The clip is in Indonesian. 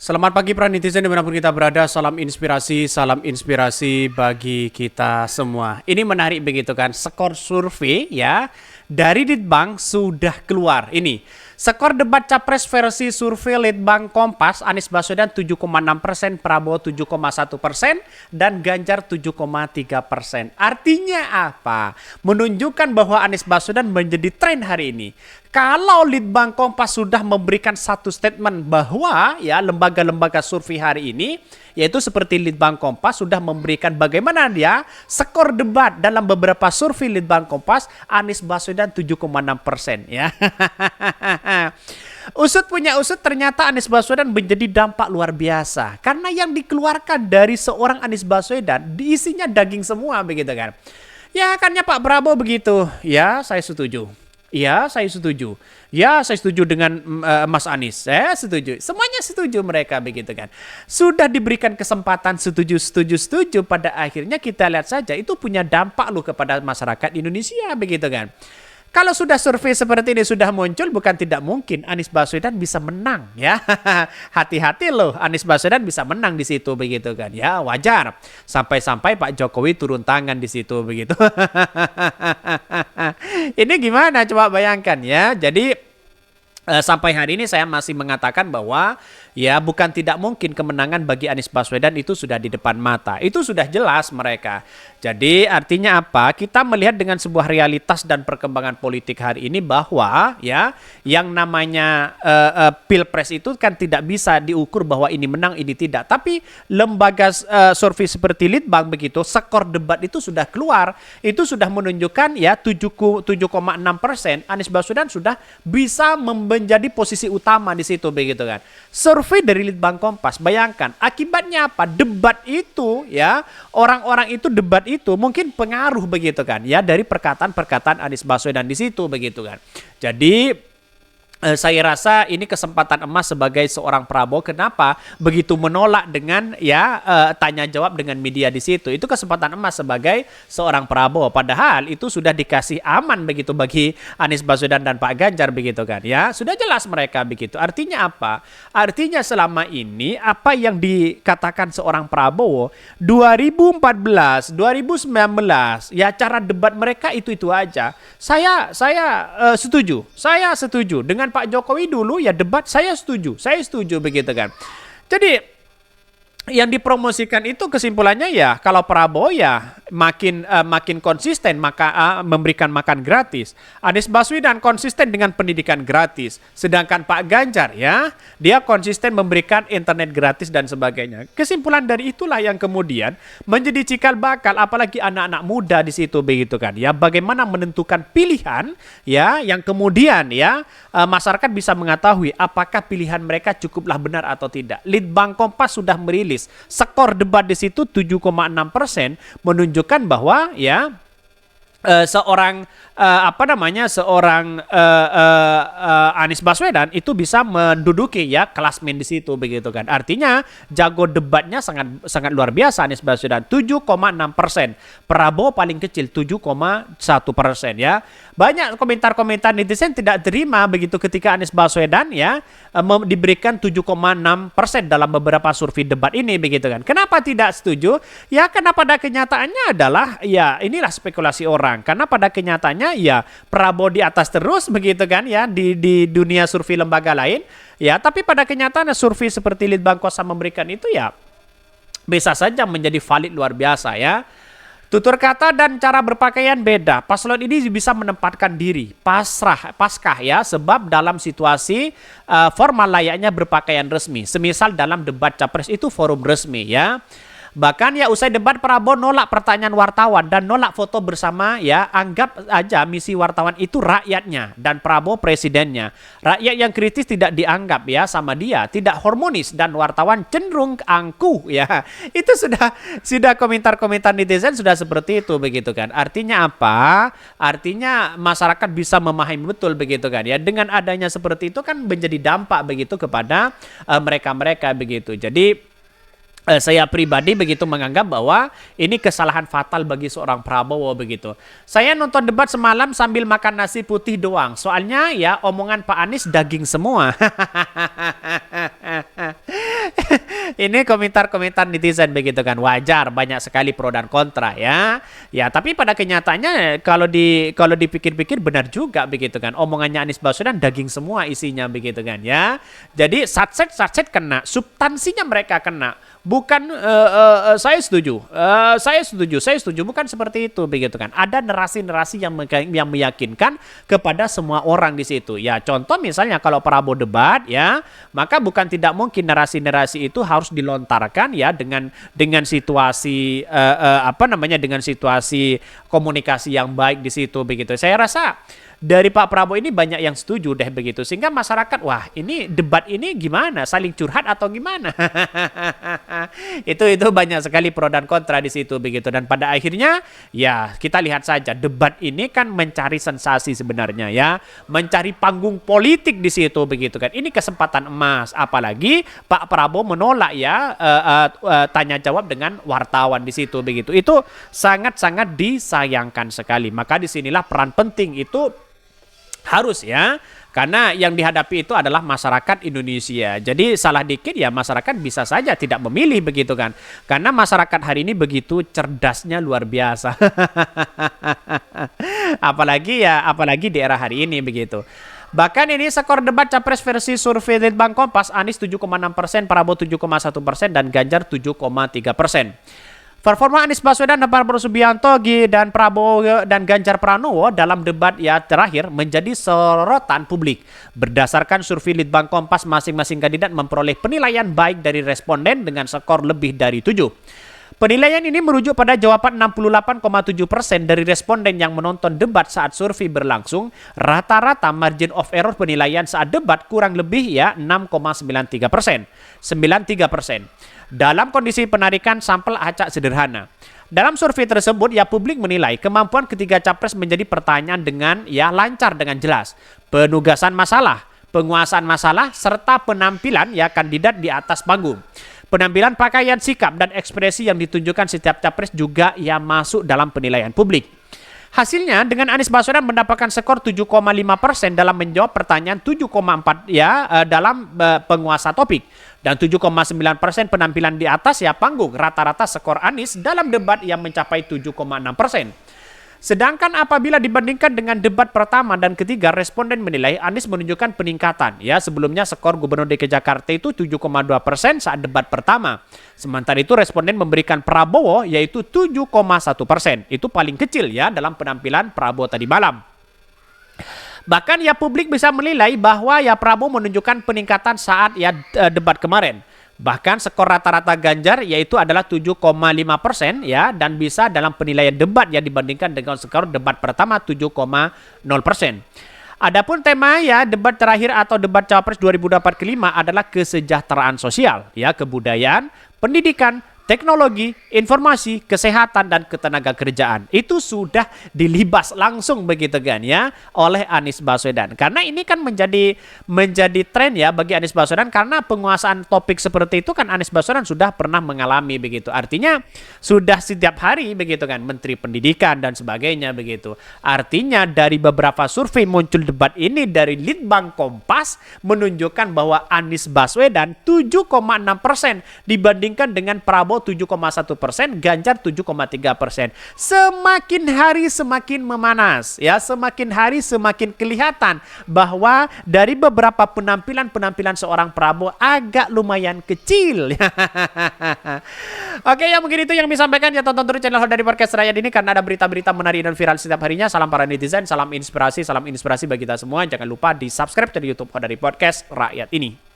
Selamat pagi para netizen dimanapun kita berada, salam inspirasi bagi kita semua. Ini menarik begitu kan, skor survei ya dari Litbang sudah keluar. Ini skor debat capres versi survei Litbang Kompas, Anies Baswedan 7,6%, Prabowo 7,1%, dan Ganjar 7,3%. Artinya apa? Menunjukkan bahwa Anies Baswedan menjadi tren hari ini. Kalau Litbang Kompas sudah memberikan satu statement bahwa ya lembaga-lembaga survei hari ini, yaitu seperti Litbang Kompas sudah memberikan bagaimana dia skor debat dalam beberapa survei Litbang Kompas, Anies Baswedan 7,6% ya. Usut punya usut, ternyata Anies Baswedan menjadi dampak luar biasa. Karena yang dikeluarkan dari seorang Anies Baswedan diisinya daging semua begitu kan. Ya kannya Pak Prabowo begitu. Ya saya setuju. Ya, saya setuju. Ya, saya setuju dengan Mas Anies. Saya setuju. Semuanya setuju mereka begitu kan. Sudah diberikan kesempatan setuju. Pada akhirnya kita lihat saja itu punya dampak loh kepada masyarakat Indonesia begitu kan. Kalau sudah survei seperti ini sudah muncul, bukan tidak mungkin Anies Baswedan bisa menang ya. Hati-hati loh, Anies Baswedan bisa menang di situ begitu kan. Ya, wajar. Sampai-sampai Pak Jokowi turun tangan di situ begitu. Ini gimana coba bayangkan ya. Jadi sampai hari ini saya masih mengatakan bahwa ya bukan tidak mungkin kemenangan bagi Anies Baswedan itu sudah di depan mata. Itu sudah jelas mereka. Jadi artinya apa? Kita melihat dengan sebuah realitas dan perkembangan politik hari ini bahwa ya yang namanya Pilpres itu kan tidak bisa diukur bahwa ini menang ini tidak. Tapi lembaga survei seperti Litbang begitu, skor debat itu sudah keluar. Itu sudah menunjukkan ya 7,6% Anies Baswedan sudah bisa menjadi posisi utama di situ begitu kan. Survei dari Litbang Kompas, bayangkan akibatnya apa? Debat itu ya, orang-orang itu debat itu mungkin pengaruh begitu kan ya dari perkataan-perkataan Anies Baswedan di situ begitu kan. Jadi saya rasa ini kesempatan emas sebagai seorang Prabowo. Kenapa begitu menolak dengan ya tanya jawab dengan media di situ? Itu kesempatan emas sebagai seorang Prabowo. Padahal itu sudah dikasih aman begitu bagi Anies Baswedan dan Pak Ganjar begitu kan ya. Sudah jelas mereka begitu. Artinya apa? Artinya selama ini apa yang dikatakan seorang Prabowo 2014, 2019 ya cara debat mereka itu aja. Saya setuju. Saya setuju dengan Pak Jokowi dulu ya debat saya setuju begitu kan. Jadi yang dipromosikan itu kesimpulannya ya kalau Prabowo ya makin konsisten maka memberikan makan gratis. Anies Baswedan konsisten dengan pendidikan gratis. Sedangkan Pak Ganjar ya dia konsisten memberikan internet gratis dan sebagainya. Kesimpulan dari itulah yang kemudian menjadi cikal bakal apalagi anak-anak muda di situ begitu kan. Ya bagaimana menentukan pilihan ya yang kemudian ya masyarakat bisa mengetahui apakah pilihan mereka cukuplah benar atau tidak. Litbang Kompas sudah merilis skor debat di situ 7,6% menunjukkan bahwa ya seorang Anies Baswedan itu bisa menduduki ya klasmen di situ begitu kan. Artinya jago debatnya sangat luar biasa Anies Baswedan 7,6%. Prabowo paling kecil 7,1% ya. Banyak komentar-komentar netizen tidak terima begitu ketika Anies Baswedan ya diberikan 7,6% dalam beberapa survei debat ini begitu kan. Kenapa tidak setuju? Ya karena pada kenyataannya adalah ya inilah spekulasi orang. Karena pada kenyataannya ya Prabowo di atas terus begitu kan ya di dunia survei lembaga lain ya, tapi pada kenyataannya survei seperti Litbang Kompas memberikan itu ya bisa saja menjadi valid luar biasa ya. Tutur kata dan cara berpakaian beda. Paslon ini bisa menempatkan diri pasrah ya sebab dalam situasi formal layaknya berpakaian resmi. Semisal dalam debat capres itu forum resmi ya. Bahkan ya usai debat Prabowo nolak pertanyaan wartawan dan nolak foto bersama ya. Anggap aja misi wartawan itu rakyatnya dan Prabowo presidennya. Rakyat yang kritis tidak dianggap ya sama dia, tidak harmonis dan wartawan cenderung angkuh ya. Itu sudah komentar-komentar netizen sudah seperti itu begitu kan. Artinya apa? Artinya masyarakat bisa memahami betul begitu kan ya. Dengan adanya seperti itu kan menjadi dampak begitu kepada mereka-mereka begitu. Jadi saya pribadi begitu menganggap bahwa ini kesalahan fatal bagi seorang Prabowo begitu. Saya nonton debat semalam sambil makan nasi putih doang. Soalnya ya omongan Pak Anies daging semua. Ini komentar-komentar netizen begitu kan, wajar, banyak sekali pro dan kontra ya. Ya, tapi pada kenyataannya kalau dipikir-pikir benar juga begitu kan. Omongannya Anies Baswedan daging semua isinya begitu kan ya. Jadi satset kena, substansinya mereka kena. Bukan saya setuju. Saya setuju bukan seperti itu begitu kan. Ada narasi-narasi yang meyakinkan kepada semua orang di situ. Ya, contoh misalnya kalau Prabowo debat ya, maka bukan tidak mungkin narasi-narasi itu harus dilontarkan ya dengan situasi dengan situasi komunikasi yang baik di situ begitu. Saya rasa dari Pak Prabowo ini banyak yang setuju deh begitu, sehingga masyarakat wah ini debat ini gimana, saling curhat atau gimana. itu banyak sekali pro dan kontra di situ begitu, dan pada akhirnya ya kita lihat saja debat ini kan mencari sensasi sebenarnya ya, mencari panggung politik di situ begitu kan. Ini kesempatan emas, apalagi Pak Prabowo menolak ya tanya jawab dengan wartawan di situ begitu. Itu sangat-sangat disayangkan sekali. Maka disinilah peran penting itu harus ya, karena yang dihadapi itu adalah masyarakat Indonesia. Jadi salah dikit ya masyarakat bisa saja tidak memilih begitu kan. Karena masyarakat hari ini begitu cerdasnya luar biasa. apalagi di era hari ini begitu. Bahkan ini skor debat capres versi survei Litbang Kompas, Anies 7,6%, Prabowo 7,1%, dan Ganjar 7,3%. Performa Anies Baswedan dan Prabowo Subianto dan Prabowo dan Ganjar Pranowo dalam debat ya terakhir menjadi sorotan publik. Berdasarkan survei Litbang Kompas, masing-masing kandidat memperoleh penilaian baik dari responden dengan skor lebih dari 7. Penilaian ini merujuk pada jawaban 68,7% dari responden yang menonton debat saat survei berlangsung. Rata-rata margin of error penilaian saat debat kurang lebih ya 6,93%. Dalam kondisi penarikan sampel acak sederhana. Dalam survei tersebut ya publik menilai kemampuan ketiga capres menjadi pertanyaan dengan ya lancar dengan jelas. Penugasan masalah, penguasaan masalah, serta penampilan ya kandidat di atas panggung. Penampilan pakaian, sikap, dan ekspresi yang ditunjukkan setiap capres juga yang masuk dalam penilaian publik. Hasilnya dengan Anies Baswedan mendapatkan skor 7,5% dalam menjawab pertanyaan 7,4 ya dalam penguasa topik, dan 7,9% penampilan di atas ya panggung. Rata-rata skor Anies dalam debat yang mencapai 7,6%. Sedangkan apabila dibandingkan dengan debat pertama dan ketiga, responden menilai Anies menunjukkan peningkatan. Ya, sebelumnya skor Gubernur DKI Jakarta itu 7,2% saat debat pertama. Sementara itu responden memberikan Prabowo yaitu 7,1%. Itu paling kecil ya dalam penampilan Prabowo tadi malam. Bahkan ya publik bisa menilai bahwa ya Prabowo menunjukkan peningkatan saat ya debat kemarin. Bahkan skor rata-rata Ganjar yaitu adalah 7,5% ya, dan bisa dalam penilaian debat ya dibandingkan dengan skor debat pertama 7,0%. Adapun tema ya debat terakhir atau debat Cawapres 2025 adalah kesejahteraan sosial ya, kebudayaan, pendidikan, teknologi, informasi, kesehatan, dan ketenagakerjaan. Itu sudah dilibas langsung begitu kan ya oleh Anies Baswedan. Karena ini kan menjadi tren ya bagi Anies Baswedan, karena penguasaan topik seperti itu kan Anies Baswedan sudah pernah mengalami begitu. Artinya sudah setiap hari begitu kan, Menteri Pendidikan dan sebagainya begitu. Artinya dari beberapa survei muncul debat ini dari Litbang Kompas menunjukkan bahwa Anies Baswedan 7,6% dibandingkan dengan Prabowo 7,1%, Ganjar 7,3%. Semakin hari semakin memanas ya, semakin hari semakin kelihatan bahwa dari beberapa penampilan seorang Prabowo agak lumayan kecil. Oke ya, mungkin itu yang disampaikan ya. Tonton terus channel dari Podcast Rakyat ini karena ada berita-berita menarik dan viral setiap harinya. Salam para netizen, salam inspirasi bagi kita semua. Jangan lupa di subscribe di YouTube dari Podcast Rakyat ini.